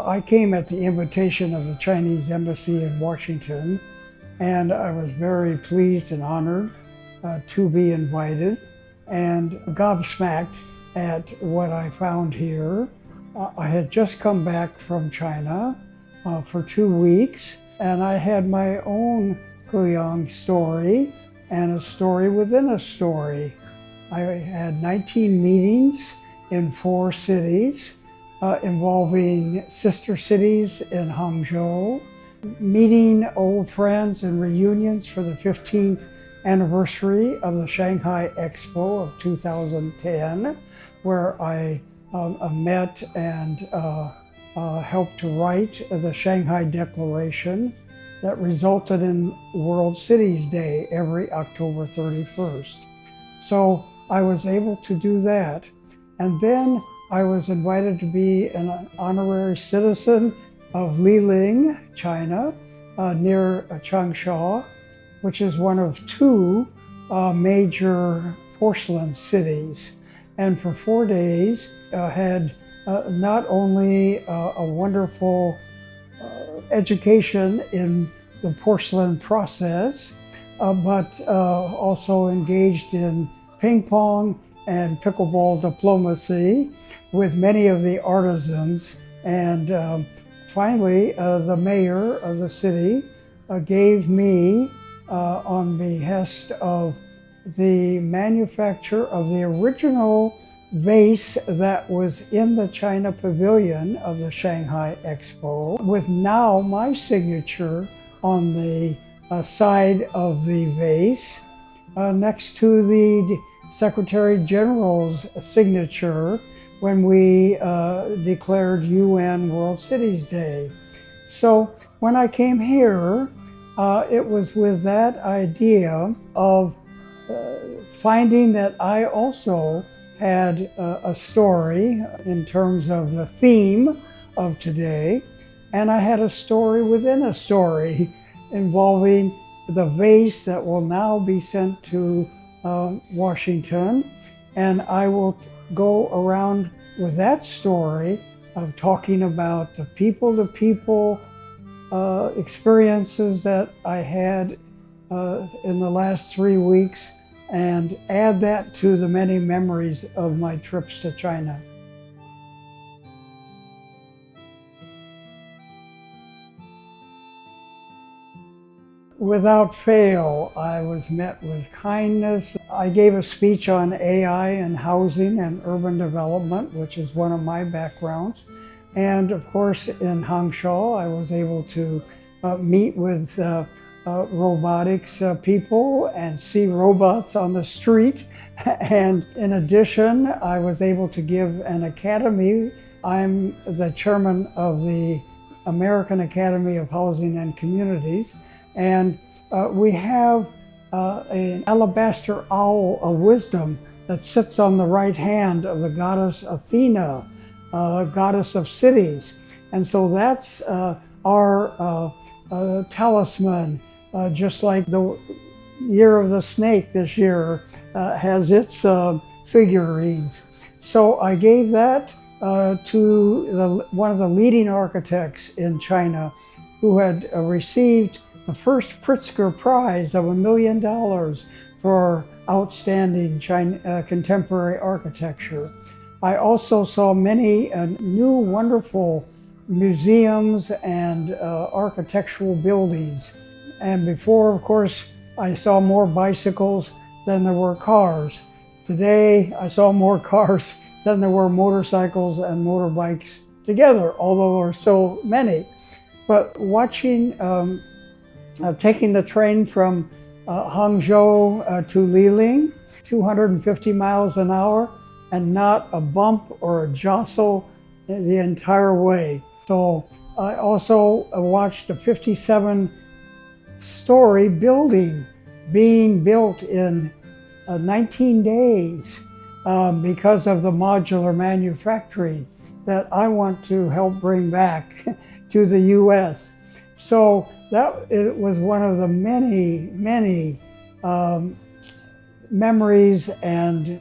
I came at the invitation of the Chinese Embassy in Washington, and I was very pleased and honored to be invited and gobsmacked at what I found here. I had just come back from China for 2 weeks, and I had my own Kuliang story and a story within a story. I had 19 meetings in 4 cities involving sister cities in Hangzhou, meeting old friends and reunions for the 15th anniversary of the Shanghai Expo of 2010, where I met and helped to write the Shanghai Declaration that resulted in World Cities Day every October 31st. So I was able to do that. And then I was invited to be an honorary citizen of Kuliang, China, near Changsha, which is one of 2 major porcelain cities. And for 4 days, had not only a wonderful education in the porcelain process, but also engaged in ping pong and pickleball diplomacy with many of the artisans. And finally, the mayor of the city gave me, on behest of the manufacture of the original vase that was in the China Pavilion of the Shanghai Expo, with now my signature on the side of the vase, next to the Secretary General's signature when we declared UN World Cities Day. So when I came here, it was with that idea of finding that I also had a story in terms of the theme of today, and I had a story within a story involving the vase that will now be sent to Washington, and I will go around with that story of talking about the people-to-people experiences that I had in the last 3 weeks, and add that to the many memories of my trips to China. Without fail, I was met with kindness. I gave a speech on AI and housing and urban development, which is one of my backgrounds. And of course, in Hangzhou, I was able to meet with robotics people and see robots on the street. And in addition, I was able to give an academy. I'm the chairman of the American Academy of Housing and Communities. And we have an alabaster owl of wisdom that sits on the right hand of the goddess Athena, goddess of cities. And so that's our talisman, just like the Year of the Snake this year has its figurines. So I gave that to one of the leading architects in China, who had received the first Pritzker Prize of $1 million for outstanding contemporary architecture. I also saw many new wonderful museums and architectural buildings. And before, of course, I saw more bicycles than there were cars. Today, I saw more cars than there were motorcycles and motorbikes together, although there are so many. But watching, taking the train from Hangzhou to Kuliang, 250 miles an hour, and not a bump or a jostle the entire way. So I also watched a 57-story building being built in 19 days because of the modular manufacturing that I want to help bring back to the US. So it was one of the many, many memories and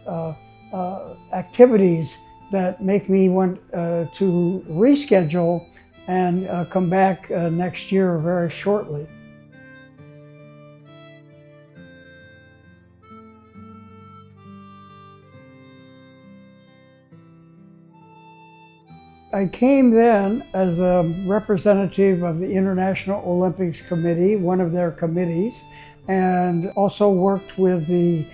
activities that make me want to reschedule and come back next year very shortly. I came then as a representative of the International Olympics Committee, one of their committees, and also worked with the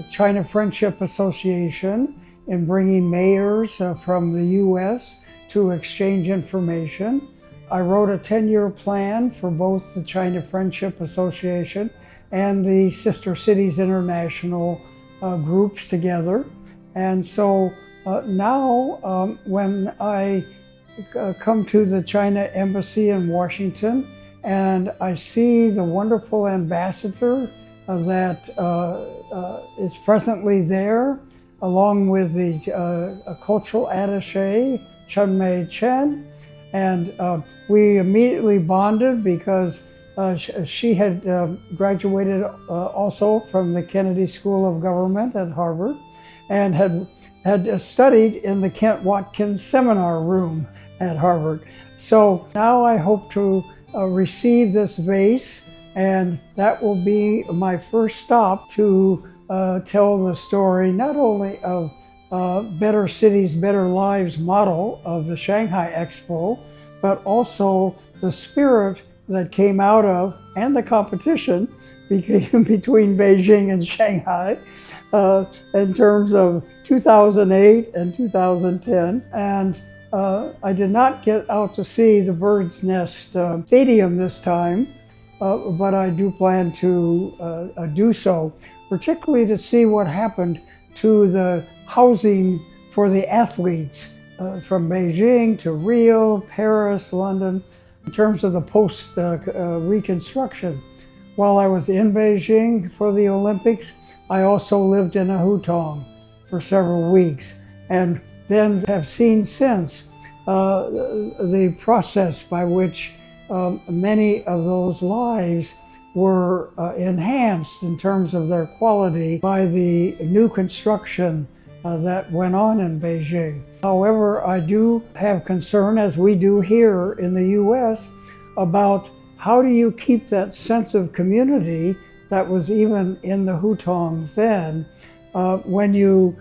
China Friendship Association in bringing mayors from the U.S. to exchange information. I wrote a 10-year plan for both the China Friendship Association and the Sister Cities International groups together. And so now, when I come to the China Embassy in Washington and I see the wonderful ambassador that is presently there, along with the cultural attaché, Chen Mei Chen, and we immediately bonded because she had graduated also from the Kennedy School of Government at Harvard and had studied in the Kent Watkins seminar room at Harvard. So now I hope to receive this vase, and that will be my first stop to tell the story not only of Better Cities, Better Lives model of the Shanghai Expo, but also the spirit that came out of, and the competition between Beijing and Shanghai in terms of 2008 and 2010. And I did not get out to see the Bird's Nest Stadium this time, but I do plan to do so, particularly to see what happened to the housing for the athletes from Beijing to Rio, Paris, London, in terms of the post-reconstruction. While I was in Beijing for the Olympics, I also lived in a hutong for several weeks, and then have seen since the process by which many of those lives were enhanced in terms of their quality by the new construction that went on in Beijing. However, I do have concern, as we do here in the US, about how do you keep that sense of community that was even in the hutongs then when you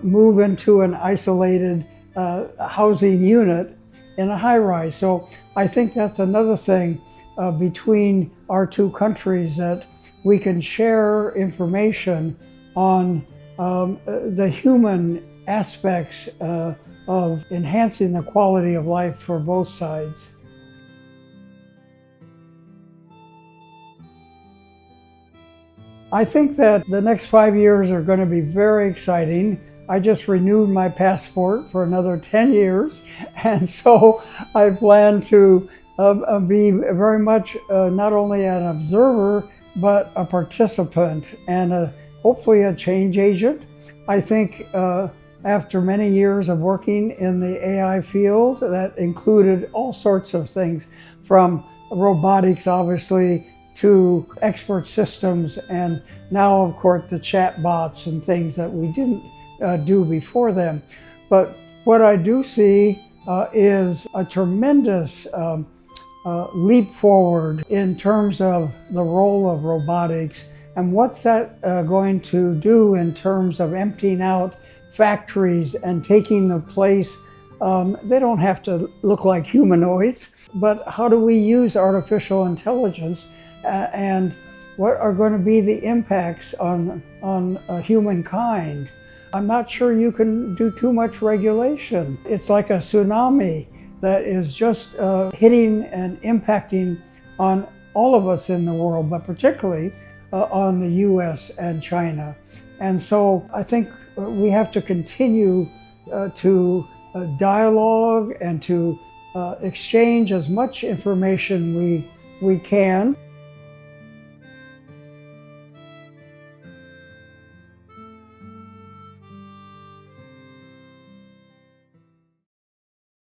move into an isolated housing unit in a high-rise. So I think that's another thing between our two countries, that we can share information on the human aspects of enhancing the quality of life for both sides. I think that the next 5 years are going to be very exciting. I just renewed my passport for another 10 years, and so I plan to be very much not only an observer, but a participant and hopefully a change agent. I think after many years of working in the AI field, that included all sorts of things, from robotics, obviously, to expert systems, and now, of course, the chat bots and things that we didn't do before them. But what I do see is a tremendous leap forward in terms of the role of robotics, and what's that going to do in terms of emptying out factories and taking the place. They don't have to look like humanoids, but how do we use artificial intelligence and what are going to be the impacts on humankind? I'm not sure you can do too much regulation. It's like a tsunami that is just hitting and impacting on all of us in the world, but particularly on the US and China. And so I think we have to continue to dialogue and to exchange as much information we can.